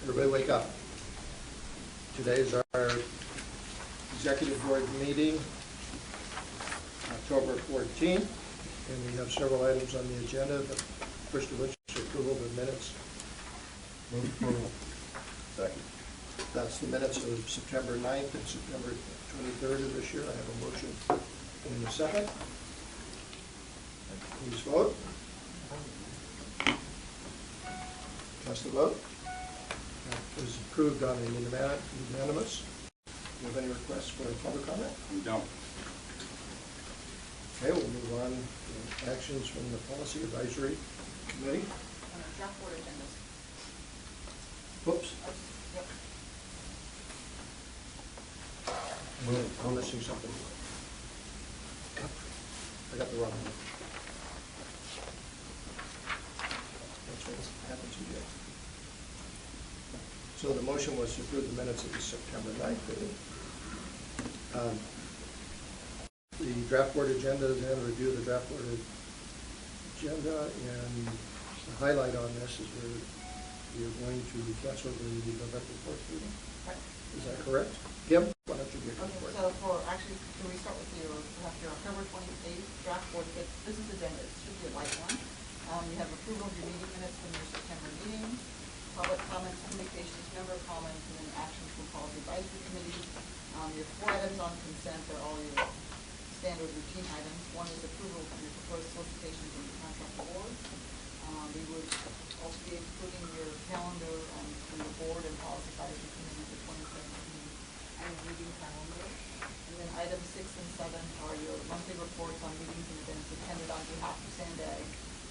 Everybody wake up. Today is our executive board meeting, October 14th, and we have several items on the agenda. The first of which is approval of the minutes. Move approval. Second. That's the minutes of September 9th and September 23rd of this year. I have a motion in a second. Please vote. Cast the vote. That was approved on a unanimous. Do you have any requests for public comment? We don't. Okay, we'll move on to actions from the Policy Advisory Committee. Draft board agendas. Whoops, Yep. I'm missing something. I got the wrong one. That's what happened to you. So the motion was to approve the minutes of the September 9th meeting. The draft board agenda is then review the draft board agenda, and the highlight on this is we're going to cancel the November 4th meeting. Right. Is that correct? Kim, why don't you give it Okay, for so actually, can we start with your October 28th draft board? This is agenda, it should be a light one. You have approval of your meeting minutes from your September meeting, public comments, communications, member comments, and then actions from policy advisory committee. Your 4 items on consent are all your standard routine items. One is approval of your proposed solicitations and contract awards. We would also be including your calendar from the board and policy advisory committee for 2017 and meeting calendar. And then items 6 and 7 are your monthly reports on meetings and events attended on behalf of SANDAG,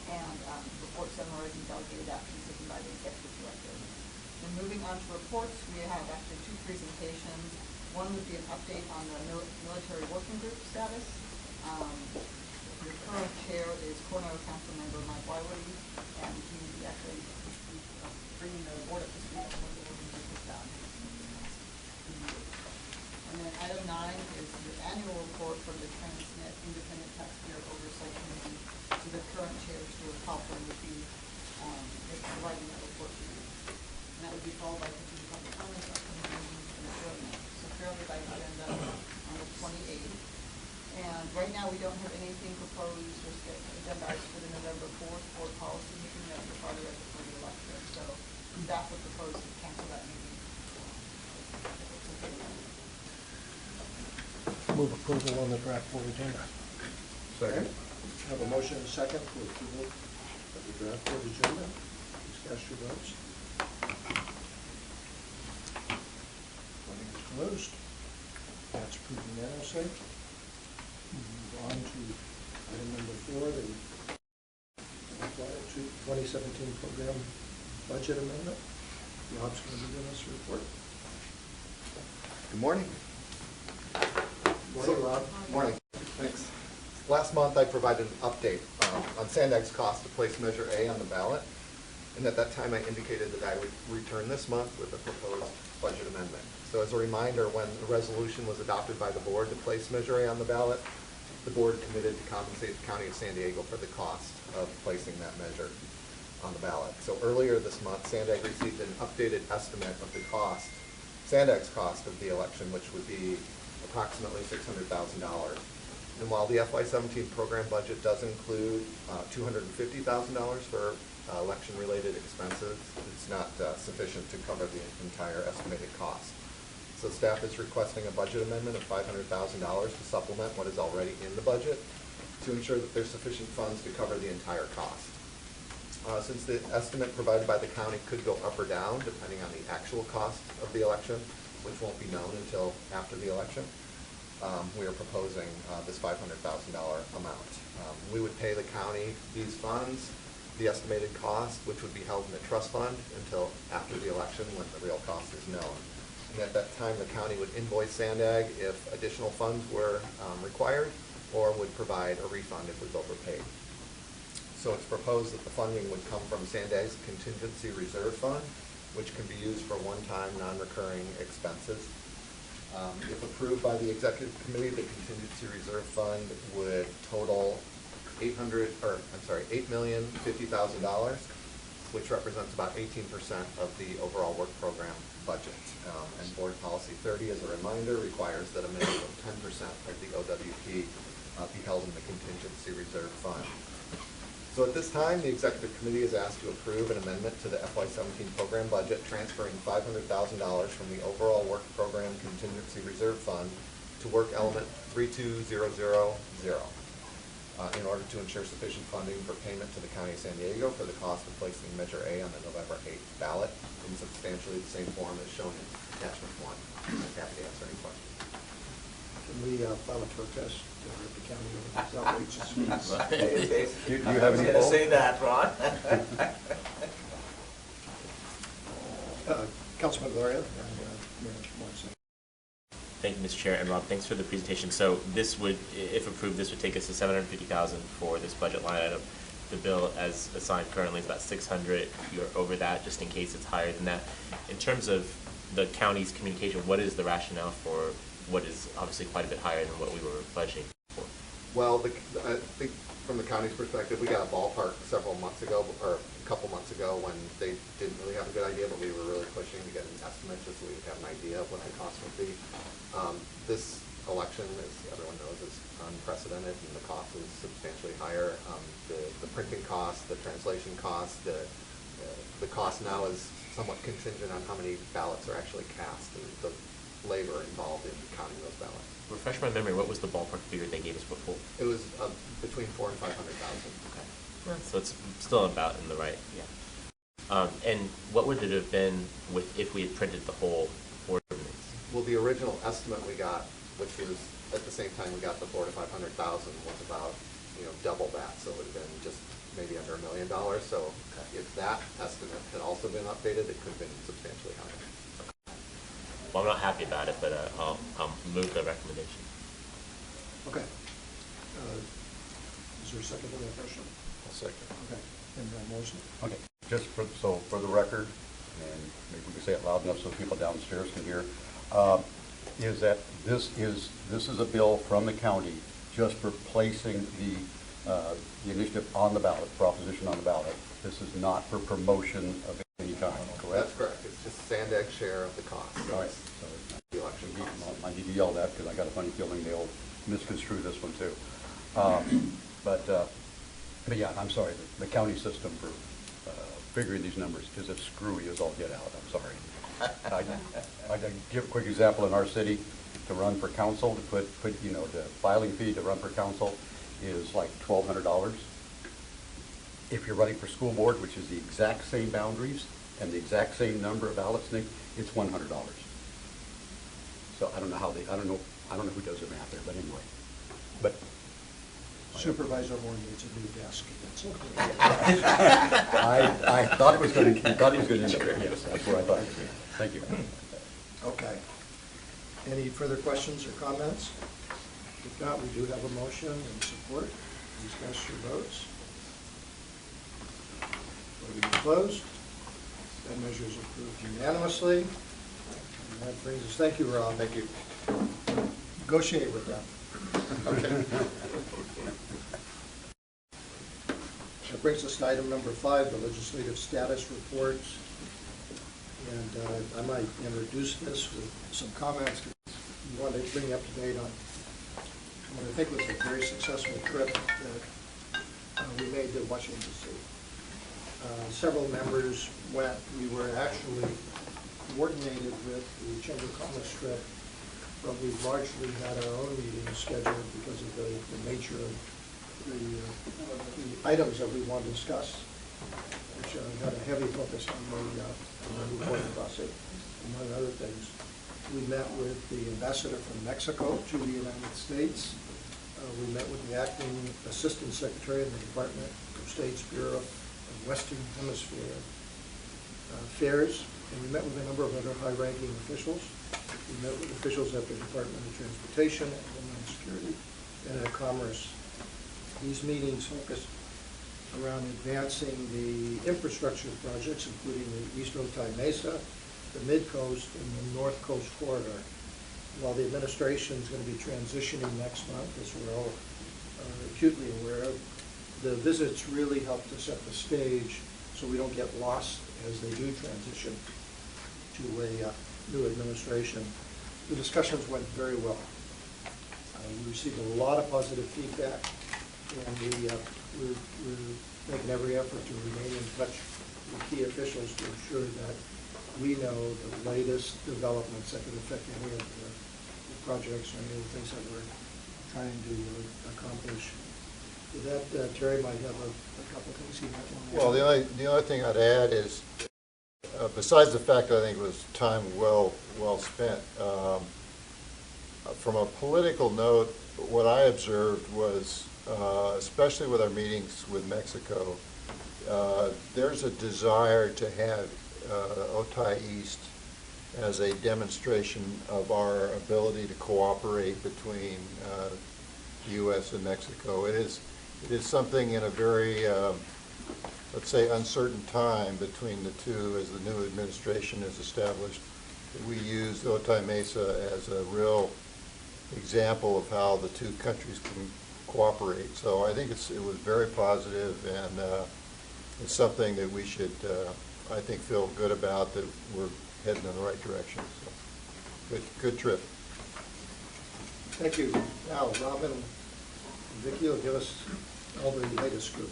and reports summarizing delegated actions taken by the executive director. And moving on to reports, we have actually 2 presentations. One would be an update on the military working group status. Your current chair is Coronado Council member Mike Wiley, and he will actually be bringing the board up to speed on what the working group has done. And then item 9 is your annual report from the Transnet Independent Taxpayer Oversight Committee to the current chair, Stuart Kaufman, would be providing that report to you. And that would be followed by continued public comments, upcoming meetings, and adjournment. So fairly by agenda on the 28th. And right now we don't have anything proposed or agendized for the November 4th board policy meeting that we're probably right before the election. So staff would propose to cancel that meeting. Move approval on the draft board agenda. Second. Have a motion and a second for approval of the draft board agenda. Please cast your votes. Voting is closed. That's approved unanimously. Move on to item number 4, the FY 2017 program budget amendment. Rob's going to begin this report. Good morning. Morning, Rob. Morning. Thanks. Last month I provided an update on SANDAG's cost to place Measure A on the ballot, and at that time I indicated that I would return this month with a proposed budget amendment. So as a reminder, when the resolution was adopted by the board to place Measure A on the ballot, the board committed to compensate the County of San Diego for the cost of placing that measure on the ballot. So earlier this month, SANDAG received an updated estimate of the cost, SANDAG's cost of the election, which would be approximately $600,000. And while the FY17 program budget does include $250,000 for election-related expenses, it's not sufficient to cover the entire estimated cost. So staff is requesting a budget amendment of $500,000 to supplement what is already in the budget to ensure that there's sufficient funds to cover the entire cost. Since the estimate provided by the county could go up or down depending on the actual cost of the election, which won't be known until after the election, we are proposing this $500,000 amount. We would pay the county these funds, the estimated cost, which would be held in the trust fund until after the election when the real cost is known. And at that time, the county would invoice SANDAG if additional funds were required, or would provide a refund if it was overpaid. So it's proposed that the funding would come from SANDAG's contingency reserve fund, which can be used for one-time, non-recurring expenses. If approved by the executive committee, the contingency reserve fund would total $8,050,000. which represents about 18% of the overall work program budget. And Board Policy 30, as a reminder, requires that a minimum of 10% of the OWP be held in the contingency reserve fund. So at this time, the Executive Committee is asked to approve an amendment to the FY17 program budget, transferring $500,000 from the overall work program contingency reserve fund to work element 32000 in order to ensure sufficient funding for payment to the County of San Diego for the cost of placing Measure A on the November 8th ballot in substantially the same form as shown in attachment 1. I'm happy to answer any questions. Can we file a protest with the county over these outrageous fees? Do you have any? I was going to say that, Ron. Councilman Gloria and Mayor Morrison. Thank you, Mr. Chair, and Rob, thanks for the presentation. So this would, if approved, this would take us to $750,000 for this budget line item. The bill, as assigned currently, is about $600. You're over that, just in case it's higher than that. In terms of the county's communication, what is the rationale for what is obviously quite a bit higher than what we were budgeting for? Well, I think from the county's perspective, we got a ballpark several months ago, or a couple months ago, when they didn't really have a good idea, but we were really pushing to get an estimate just so we would have an idea of what the cost would be. This election, as everyone knows, is unprecedented, and the cost is substantially higher. The printing cost, the translation cost, the cost now is somewhat contingent on how many ballots are actually cast and the labor involved in counting those ballots. Refresh my memory, what was the ballpark figure they gave us before? It was between $400,000 and $500,000. Okay. Yeah, so it's still about in the right, yeah. And what would it have been if we had printed the whole ordinance? Well, the original estimate we got, which was at the same time we got the $400,000 to $500,000, was about double that. So it would have been just maybe under $1 million. So if that estimate had also been updated, it could have been substantially higher. Well, I'm not happy about it, but I'll move the recommendation. Okay. Is there a second to that motion? I'll second. Okay. And Morrison? Okay, just for the record, and maybe we can say it loud enough so people downstairs can hear, is that this is a bill from the county just for placing the initiative on the ballot, proposition on the ballot. This is not for promotion of any kind, correct? That's correct. It's just Sandeg's share of the cost. All right. So So it's the election cost. I need to yell that because I got a funny feeling they'll misconstrue this one too. But yeah, I'm sorry. The county system for figuring these numbers is as screwy as all get out. I'm sorry. I give a quick example. In our city, to run for council, to put the filing fee to run for council is like $1,200. If you're running for school board, which is the exact same boundaries and the exact same number of ballots, it's $100. So I don't know who does the math there, but anyway. But Supervisor Moore needs a new desk. That's okay. I thought it was going to. End up there. Yes, that's where I thought it was. Thank you. Okay. Any further questions or comments? If not, we do have a motion and support. Please cast your votes. Voting is closed. That measure is approved unanimously. And that brings us, thank you, Rob. Thank you. Negotiate with them. Okay. That brings us to item number 5, the legislative status reports. And I might introduce this with some comments. We wanted to bring you up to date on what I think was a very successful trip that we made to Washington, D.C. Several members went. We were actually coordinated with the Chamber of Commerce trip, but we largely had our own meetings scheduled because of the nature of the items that we wanted to discuss, which had a heavy focus on the reporting process, among other things. We met with the ambassador from Mexico to the United States. We met with the acting assistant secretary of the Department of State's Bureau of Western Hemisphere Affairs, and we met with a number of other high-ranking officials. We met with officials at the Department of Transportation, at Homeland Security, and at Commerce. These meetings focused around advancing the infrastructure projects, including the East Otay Mesa, the Mid-Coast, and the North Coast Corridor. While the administration is going to be transitioning next month, as we're all acutely aware of, the visits really helped to set the stage so we don't get lost as they do transition to a new administration. The discussions went very well. We received a lot of positive feedback, and we're making every effort to remain in touch with key officials to ensure that we know the latest developments that could affect any of the projects or any of the things that we're trying to accomplish. With that, Terry might have a couple of things he might want to add. Well, the only thing I'd add is, besides the fact that I think it was time well spent, from a political note, what I observed was, especially with our meetings with Mexico, there's a desire to have Otay East as a demonstration of our ability to cooperate between the U.S. and Mexico. It is something in a very, let's say, uncertain time between the two as the new administration is established. We used Otay Mesa as a real example of how the two countries can cooperate. So I think it was very positive, and it's something that we should, I think, feel good about, that we're heading in the right direction. So good trip. Thank you. Now, Robin and Vicki will give us all the latest scoop.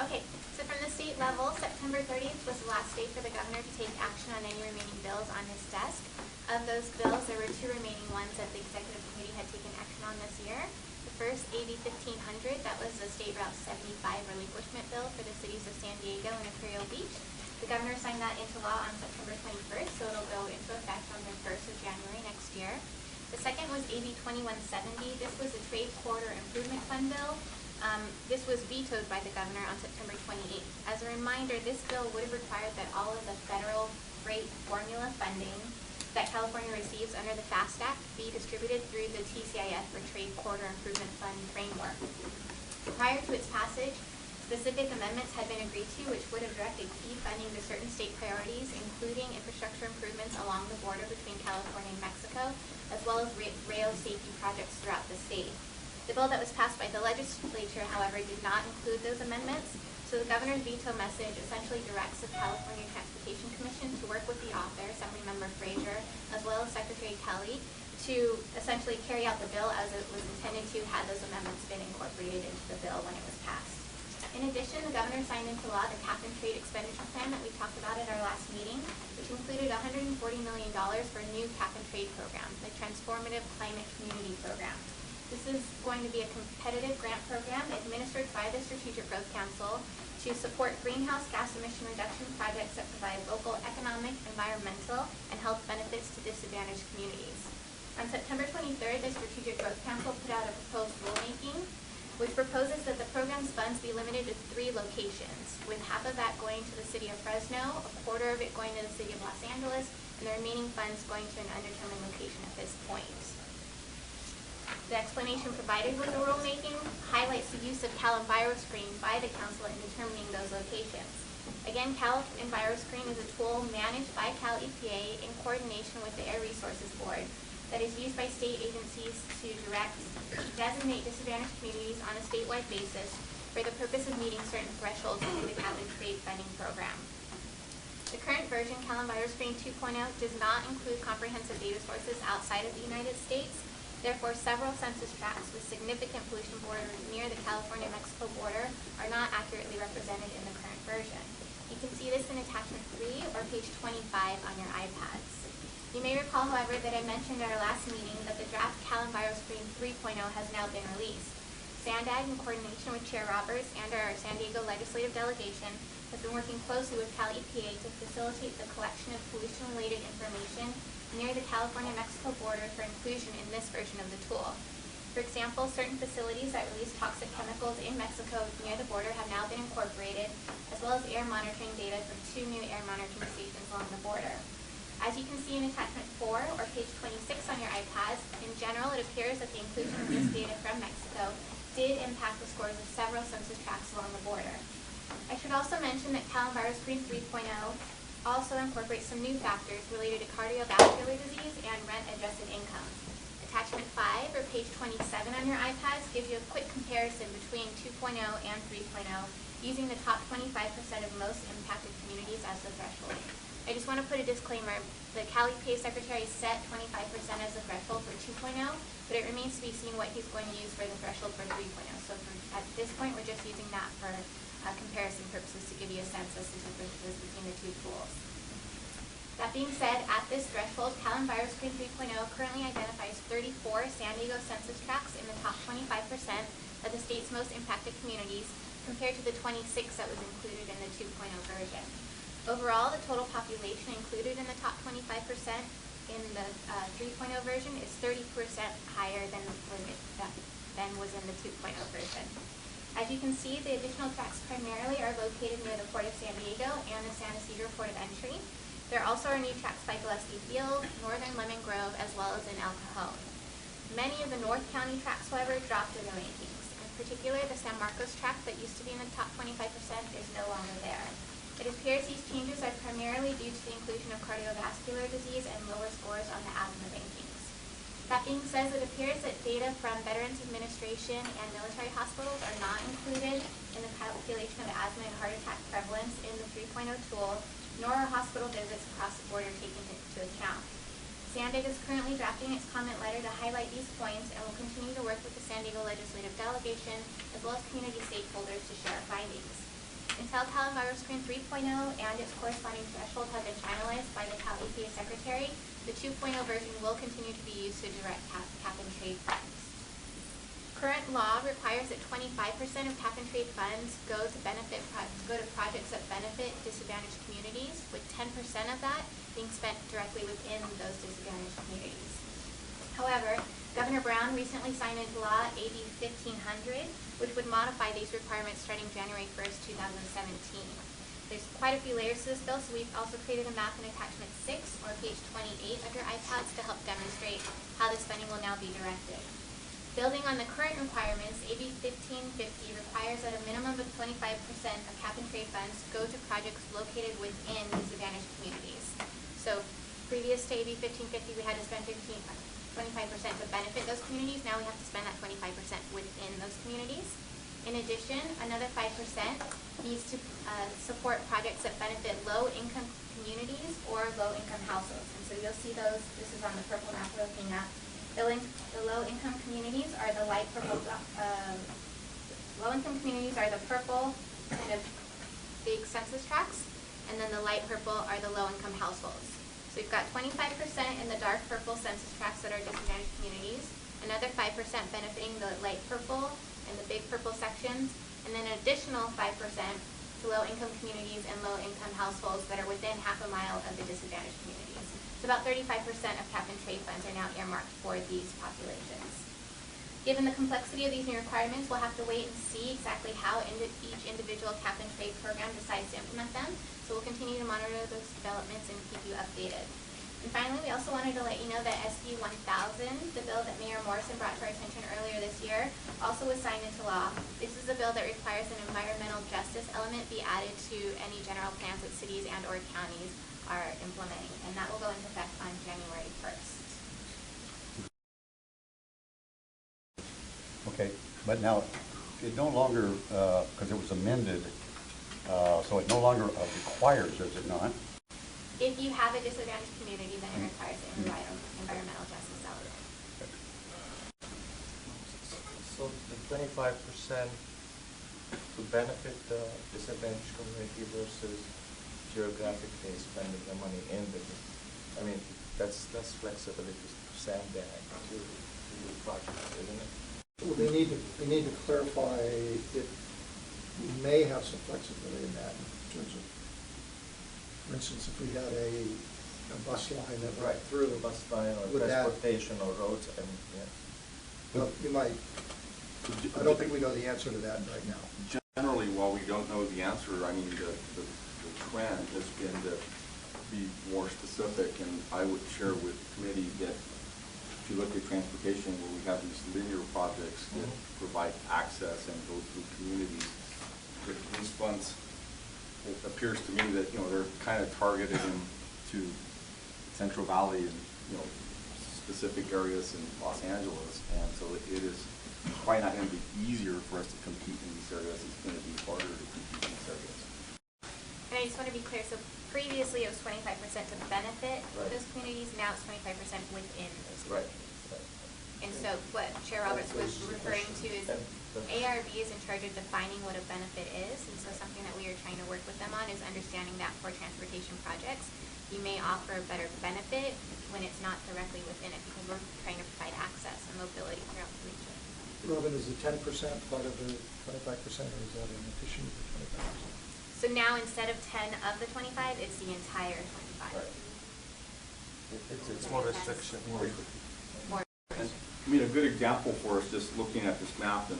Okay, so from the state level, September 30th was the last day for the governor to take action on any remaining bills on his desk. Of those bills, there were 2 remaining ones that the executive committee had taken action on this year. The first, AB 1500, that was the State Route 75 relinquishment bill for the cities of San Diego and Imperial Beach. The governor signed that into law on September 21st, so it'll go into effect on the 1st of January next year. The second was AB 2170. This was the Trade Corridor Improvement Fund bill. This was vetoed by the governor on September 28th. As a reminder, this bill would have required that all of the federal freight formula funding that California receives under the FAST Act be distributed through the TCIF, or Trade Corridor Improvement Fund framework. Prior to its passage, specific amendments had been agreed to which would have directed key funding to certain state priorities, including infrastructure improvements along the border between California and Mexico, as well as rail safety projects throughout the state. The bill that was passed by the legislature, however, did not include those amendments, so the governor's veto message essentially directs the California Transportation Commission to work with the author, Assemblymember Frazier, as well as Secretary Kelly, to essentially carry out the bill as it was intended to had those amendments been incorporated into the bill when it was passed. In addition, the governor signed into law the cap and trade expenditure plan that we talked about at our last meeting, which included $140 million for a new cap and trade program, the Transformative Climate Community Program. This is going to be a competitive grant program administered by the Strategic Growth Council to support greenhouse gas emission reduction projects that provide local economic, environmental, and health benefits to disadvantaged communities. On September 23rd, the Strategic Growth Council put out a proposed rulemaking which proposes that the program's funds be limited to 3 locations, with half of that going to the city of Fresno, a quarter of it going to the city of Los Angeles, and the remaining funds going to an undetermined location at this point. The explanation provided with the rulemaking highlights the use of CalEnviroScreen by the council in determining those locations. Again, CalEnviroScreen is a tool managed by Cal EPA in coordination with the Air Resources Board that is used by state agencies to designate disadvantaged communities on a statewide basis for the purpose of meeting certain thresholds through the cap and trade funding program. The current version, CalEnviroScreen 2.0, does not include comprehensive data sources outside of the United States. Therefore, several census tracts with significant pollution borders near the California-Mexico border are not accurately represented in the current version. You can see this in attachment 3 or page 25 on your iPads. You may recall, however, that I mentioned at our last meeting that the draft CalEnviroScreen 3.0 has now been released. SANDAG, in coordination with Chair Roberts and our San Diego legislative delegation, has been working closely with Cal EPA to facilitate the collection of pollution-related information near the California-Mexico border for inclusion in this version of the tool. For example, certain facilities that release toxic chemicals in Mexico near the border have now been incorporated, as well as air monitoring data from 2 new air monitoring stations along the border. As you can see in attachment 4 or page 26 on your iPads, in general it appears that the inclusion of this data from Mexico did impact the scores of several census tracts along the border. I should also mention that CalEnviroScreen 3.0 also incorporates some new factors related to cardiovascular disease and rent-adjusted income. Attachment 5, or page 27 on your iPads, gives you a quick comparison between 2.0 and 3.0 using the top 25% of most impacted communities as the threshold. I just want to put a disclaimer. The Cali PA Secretary set 25% as the threshold for 2.0, but it remains to be seen what he's going to use for the threshold for 3.0. So at this point, we're just using that for comparison purposes to give you a sense of the differences between the two tools. That being said, at this threshold, Cal Enviroscreen 3.0 currently identifies 34 San Diego census tracts in the top 25% of the state's most impacted communities, compared to the 26 that was included in the 2.0 version. Overall, the total population included in the top 25% in the 3.0 version is 30% higher than was in the 2.0 version. As you can see, the additional tracts primarily are located near the Port of San Diego and the San Ysidro Port of Entry. There also are new tracts by Gillespie Field, Northern Lemon Grove, as well as in El Cajon. Many of the North County tracts, however, dropped in the rankings. In particular, the San Marcos tract that used to be in the top 25% is no longer there. It appears these changes are primarily due to the inclusion of cardiovascular disease and lower scores on the asthma rankings. That being said, it appears that data from Veterans Administration and military hospitals are not included in the calculation of asthma and heart attack prevalence in the 3.0 tool, nor are hospital visits across the border taken into account. San Diego is currently drafting its comment letter to highlight these points and will continue to work with the San Diego legislative delegation as well as community stakeholders to share findings. Until Cal Enviroscreen 3.0 and its corresponding threshold have been finalized by the Cal EPA Secretary, the 2.0 version will continue to be used to direct cap and trade funds. Current law requires that 25% of cap and trade funds go to projects that benefit disadvantaged communities, with 10% of that being spent directly within those disadvantaged communities. However, Governor Brown recently signed into law AB 1500, which would modify these requirements starting January 1st, 2017. There's quite a few layers to this bill, so we've also created a map in attachment 6, or page 28 of your iPads, to help demonstrate how this funding will now be directed. Building on the current requirements, AB 1550 requires that a minimum of 25% of cap and trade funds go to projects located within disadvantaged communities. So previous to AB 1550, we had to spend 25% to benefit those communities. Now we have to spend that 25% within those communities. In addition, another 5% needs to support projects that benefit low-income communities or low-income households. And so you'll see those, this is on the purple map we're looking at. The low-income communities are the light purple, low-income communities are the purple kind of big census tracts, and then the light purple are the low-income households. So we've got 25% in the dark purple census tracts that are disadvantaged communities, another 5% benefiting the light purple and the big purple sections, and then an additional 5% to low-income communities and low-income households that are within half a mile of the disadvantaged communities. So about 35% of cap and trade funds are now earmarked for these populations. Given the complexity of these new requirements, we'll have to wait and see exactly how each individual cap and trade program decides to implement them. So we'll continue to monitor those developments and keep you updated. And finally, we also wanted to let you know that SB 1000, the bill that Mayor Morrison brought to our attention earlier this year, also was signed into law. This is a bill that requires an environmental justice element be added to any general plans that cities and or counties are implementing, and that will go into effect on January 1st. Okay, but now, it no longer, because it was amended, so it no longer requires, does it not? If you have a disadvantaged community, then it requires an environmental justice element. So the 25% to benefit the disadvantaged community versus geographically spending the money in the, I mean, that's flexibility to SANDAG to do projects, isn't it? Well, they need to clarify it. We may have some flexibility in that in terms of, for instance, if we had a bus line that went through. The bus line or with transportation or roads, and yeah. Well, you might. I don't think we know the answer to that right now. Generally, while we don't know the answer, I mean, the trend has been to be more specific, and I would share with the committee that if you look at transportation, where we have these linear projects that provide access and go through communities, these funds, it appears to me that, they're kind of targeted into Central Valley and, specific areas in Los Angeles, and so it is probably not going to be easier for us to compete in these areas. It's going to be harder to compete in these areas. And I just want to be clear, so previously it was 25% to benefit Right. those communities, now it's 25% within those Right. communities. And so what Chair Roberts was referring to is ARB is in charge of defining what a benefit is, and so something that we are trying to work with them on is understanding that for transportation projects, you may offer a better benefit when it's not directly within it, because we're trying to provide access and mobility throughout the region. Robin, is the 10% part of the 25%, or is that in addition to the 25%? So now instead of 10 of the 25, it's the entire 25. Right. It's more restriction. More. And, I mean, a good example for us, just looking at this map, and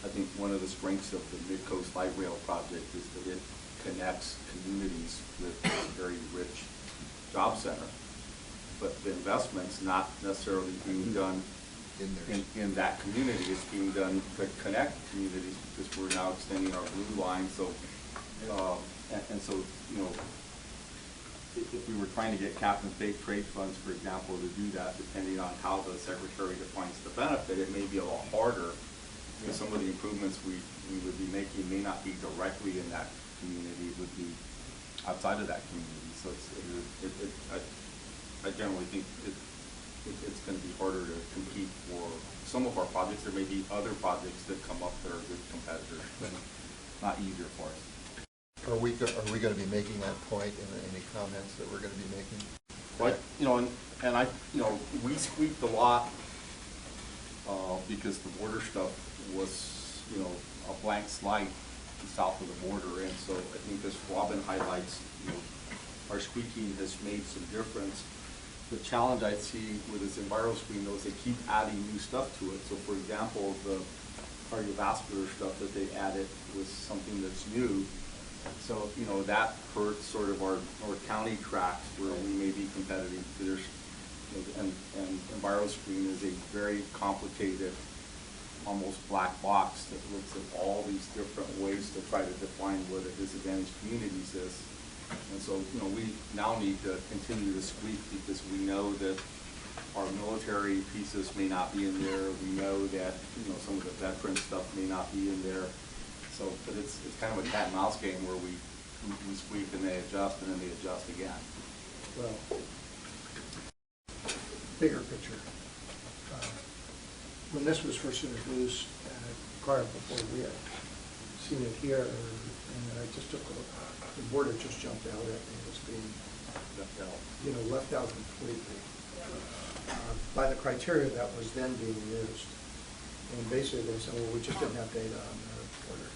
I think one of the strengths of the Mid-Coast Light Rail project is that it connects communities with a very rich job center. But the investment's not necessarily being done in that community. It's being done to connect communities, because we're now extending our blue line. So, and so, you know, if we were trying to get cap and trade funds, for example, to do that, depending on how the secretary defines the benefit, it may be a lot harder, because some of the improvements we would be making may not be directly in that community, it would be outside of that community. So I generally think it's going to be harder to compete for some of our projects. There may be other projects that come up that are good competitors, but not easier for us. Are we going to be making that point in any comments that we're going to be making? But, you know, and I, you know, we squeaked a lot because the border stuff was, you know, a blank slide south of the border. And so I think as Robin highlights, you know, our squeaking has made some difference. The challenge I see with this Enviro screen, though, is they keep adding new stuff to it. So, for example, the cardiovascular stuff that they added was something that's new. So, you know, that hurts sort of our county tracks where we may be competitive. There's, you know, and Enviro screen is a very complicated, almost black box that looks at all these different ways to try to define what a disadvantaged communities is. And so, you know, we now need to continue to squeak, because we know that our military pieces may not be in there. We know that, you know, some of the veteran stuff may not be in there. So, but it's kind of a cat and mouse game where we squeak and they adjust and then they adjust again. Well, bigger picture. When this was first introduced, prior before we had seen it here, and I just took a look, the border just jumped out at me as being left out, you know, left out completely by the criteria that was then being used. And basically they said, well, we just didn't have data on the border.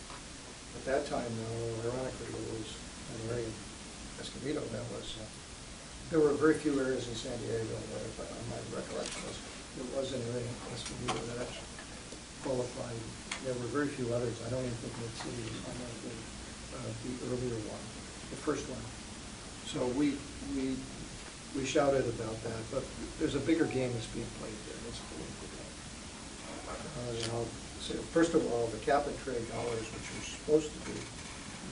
At that time, though, ironically, it was an area in Escondido that was, there were very few areas in San Diego where, if my recollection was, there was an area in Escondido that actually qualified. There were very few others. I don't even think Mid-City was one of the earlier one, the first one. So we shouted about that, but there's a bigger game that's being played there. It's a political game. And I'll say, first of all, the cap and trade dollars, which are supposed to be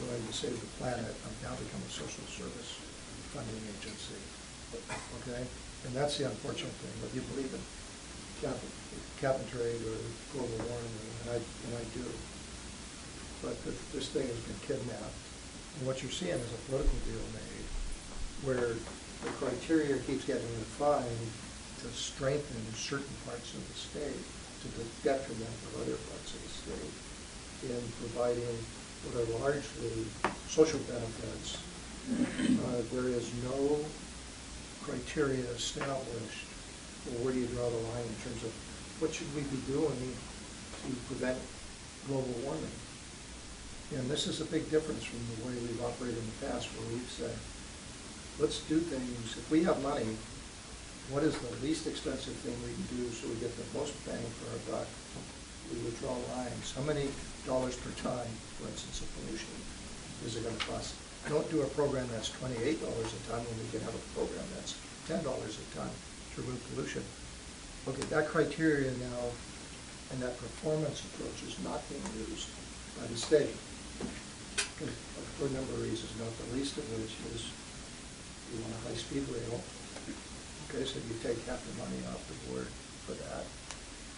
going to save the planet, have now become a social service funding agency. Okay? And that's the unfortunate thing. Whether you believe in cap and trade or global warming, and I do. But this thing has been kidnapped. And what you're seeing is a political deal made where the criteria keeps getting refined to strengthen certain parts of the state to the detriment of other parts of the state in providing what are largely social benefits. There is no criteria established, or where do you draw the line in terms of what should we be doing to prevent global warming? And this is a big difference from the way we've operated in the past, where we've said, let's do things. If we have money, what is the least expensive thing we can do so we get the most bang for our buck? We would draw lines. How many dollars per ton, for instance, of pollution is it going to cost? Don't do a program that's $28 a ton when we can have a program that's $10 a ton to remove pollution. Okay, that criteria now and that performance approach is not being used by the state for a number of reasons, not the least of which is you want a high-speed rail, Okay, so you take half the money off the board for that.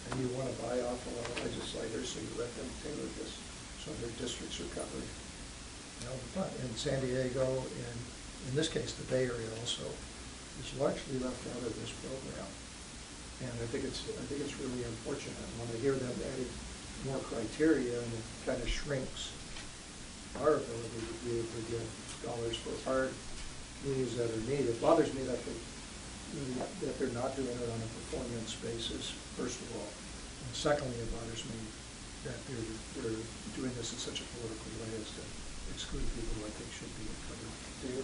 And you want to buy off a lot of legislators, so you let them tailor this, so their districts are covered. You know, but in San Diego, and in this case, the Bay Area also, is largely left out of this program. And I think it's really unfortunate. When I hear them adding more criteria, and it kind of shrinks our ability to be able to get dollars for our needs that are needed. It bothers me that they're not doing it on a performance basis, first of all. And secondly, it bothers me that they're doing this in such a political way as to exclude people who I think should be covered.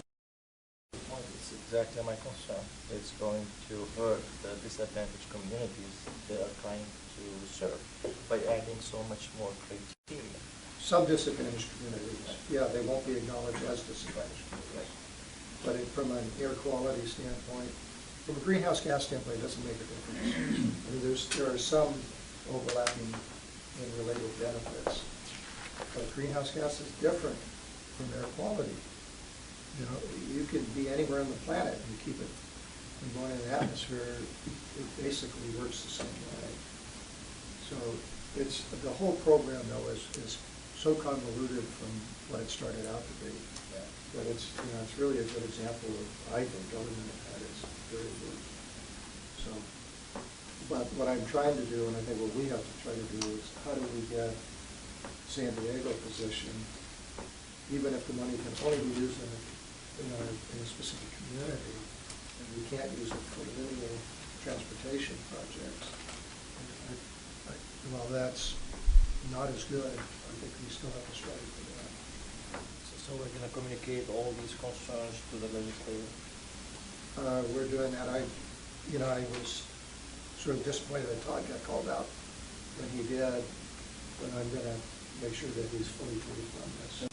It's exactly my concern. It's going to hurt the disadvantaged communities they are trying to serve by adding so much more criteria. Some disadvantaged communities, yeah, they won't be acknowledged as disadvantaged communities. But from an air quality standpoint, from a greenhouse gas standpoint, it doesn't make a difference. I mean, there are some overlapping and related benefits. But greenhouse gas is different from air quality. You know, you can be anywhere on the planet and keep it from going in the atmosphere. It basically works the same way. So it's, the whole program though is so convoluted from what it started out to be. But it's, you know, it's really a good example of, I think, government at its very worst. So, but what I'm trying to do, and I think what we have to try to do, is how do we get San Diego positioned, even if the money can only be used in a specific community, and we can't use it for linear transportation projects. Well, that's not as good. I think we still have to strive for that. So we're going to communicate all these concerns to the legislature. We're doing that. I was sort of disappointed that Todd got called out when he did, but I'm going to make sure that he's fully briefed on this.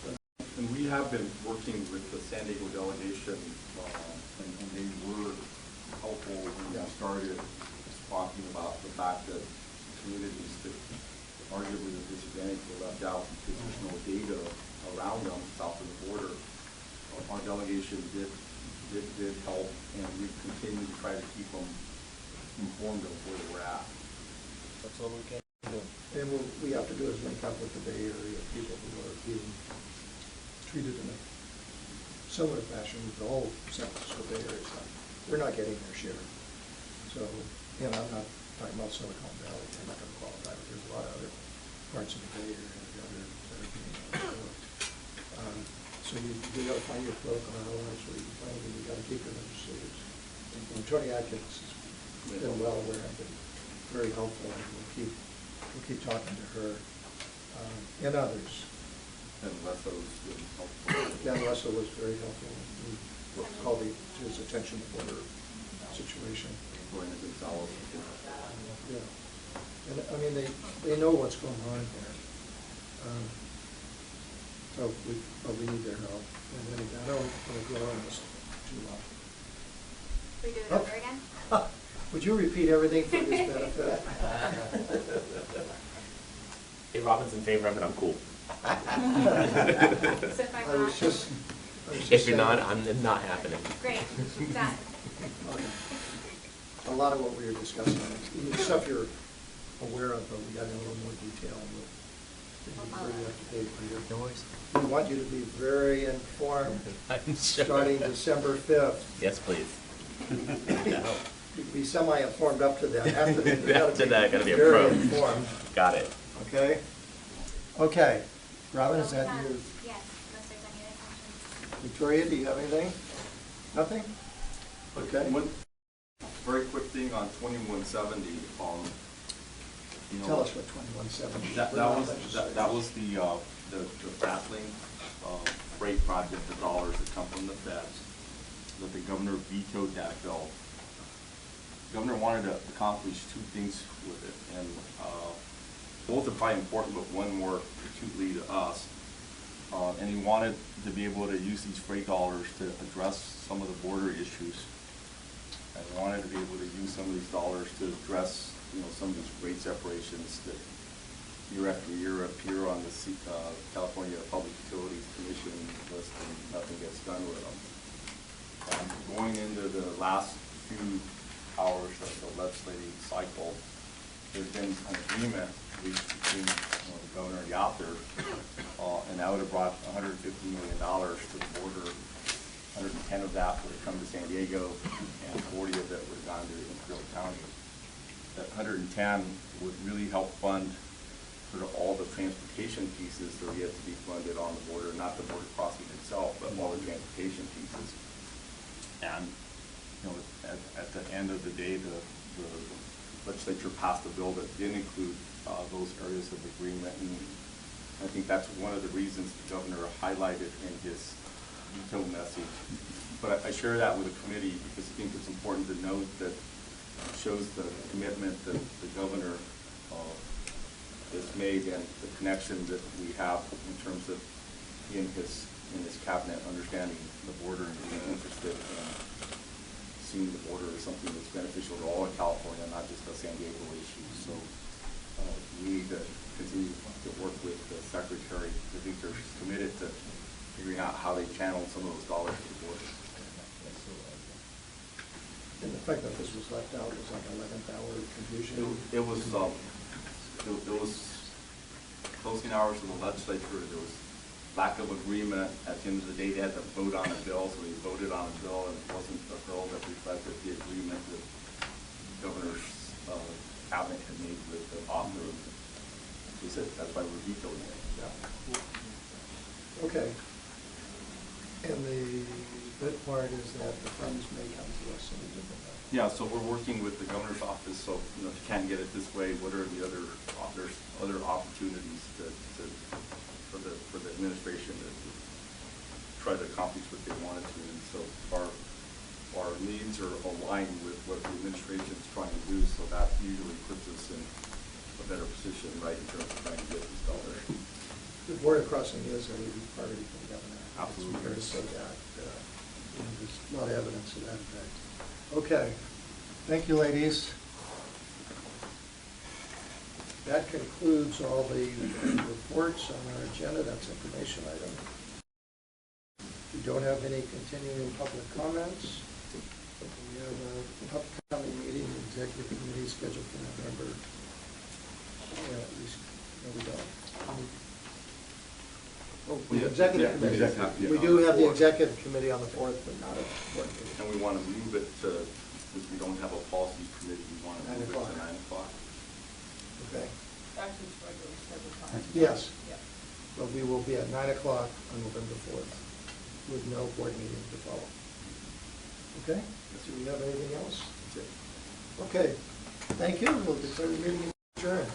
And we have been working with the San Diego delegation, and they were helpful when we started talking about the fact that communities that arguably the disadvantaged were left out because there's no data around them south of the border. Our delegation did help, and we continue to try to keep them informed of where we're at. That's all we can do. And what we have to do is link up with the Bay Area people who are being treated in a similar fashion. The whole San Francisco Bay Area is not, they're not getting their share. So, you know, I'm not talking about Silicon Valley, I'm not going to qualify, but there's a lot of other parts of the Bay Area that are being overlooked. So you got to find your political allies where you find them, you got to keep your legislators. And Tony Atkins has been well aware of it, very helpful, and we'll keep talking to her and others. And Lesso was really helpful. Yeah, Lesso was very helpful. We called to his attention the border situation. Going into Gonzales. Yeah. And I mean, they know what's going on here. So we need their help. And then again, I don't want to go on this too long. We do it over again? Would you repeat everything for his benefit? If Robin's in favor of it, I'm cool. So if I'm I was not, just If you're not, saying- I'm not happening. great, done. Okay. A lot of what we were discussing, stuff you're aware of, but we got in a little more detail. We'll bring you up to date later. We want you to be very informed, I'm sure. starting December 5th. Yes, please. You can be semi-informed up to that. After that, you After that, gotta be very approved. informed. Got it. Okay? Okay. Robin, is that you? Yes, unless there's any other questions. Victoria, do you have anything? Nothing? Okay. One very quick thing on 2170, you know. Tell us what 2170. That was the battling freight project, the dollars that come from the feds, that the governor vetoed that bill. The governor wanted to accomplish two things with it, and both are probably important, but one more acutely to us. And he wanted to be able to use these freight dollars to address some of the border issues. And he wanted to be able to use some of these dollars to address, some of these rate separations that year after year appear on the California Public Utilities Commission list, and nothing gets done with them. Going into the last few hours of the legislative cycle, there's been an agreement reached between the governor and the author, and that would have brought $150 million to the border. 110 of that would have come to San Diego, and 40 of it would have gone to Imperial County. That 110 would really help fund sort of all the transportation pieces that are yet to be funded on the border, not the border crossing itself, but all the transportation pieces. And at the end of the day, the legislature passed a bill that did include those areas of agreement, and I think that's one of the reasons the governor highlighted in his veto message. But I share that with the committee because I think it's important to note that it shows the commitment that the governor has made and the connection that we have in terms of in his cabinet understanding the border and being interested in seeing the border as something that's beneficial to all of California, not just a San Diego issue. So we need to continue to work with the secretary. I think they're committed to figuring out how they channel some of those dollars to the border. And the fact that this was left out was like 11th hour confusion. It was closing hours of the legislature. There was lack of agreement. At the end of the day, they had to vote on a bill, so they voted on a bill, and it wasn't a bill that reflected the agreement that the governor's cabinet had made with the author. He said that's why we're vetoing it. Yeah. Okay. And the good part is that the funds may come to us in a different way. Yeah, so we're working with the governor's office, so if you can't get it this way, what are the other opportunities for the administration to try to accomplish what they wanted to? And so our needs are aligned with what the administration is trying to do, so that usually puts us in a better position, right, in terms of trying to get these dollars. The border crossing is a priority for the governor. Absolutely. It's fair to say that. There's a lot of evidence to that effect. Okay. Thank you, ladies. That concludes all the reports on our agenda. That's information item. We don't have any continuing public comments. We have an upcoming meeting, the executive committee scheduled for November. Yeah, at least, no, we don't. Oh, the executive committee. We do have the executive committee on the 4th, but not a board meeting. And we want to move it to, because we don't have a policy committee, we want to move it to 9 o'clock. Okay. Actually, it's regularly scheduled time. Yes. Yeah. But we will be at 9 o'clock on November 4th with no board meeting to follow. Okay? Do we have anything else? That's it. Okay. Thank you. We'll declare the meeting adjourned.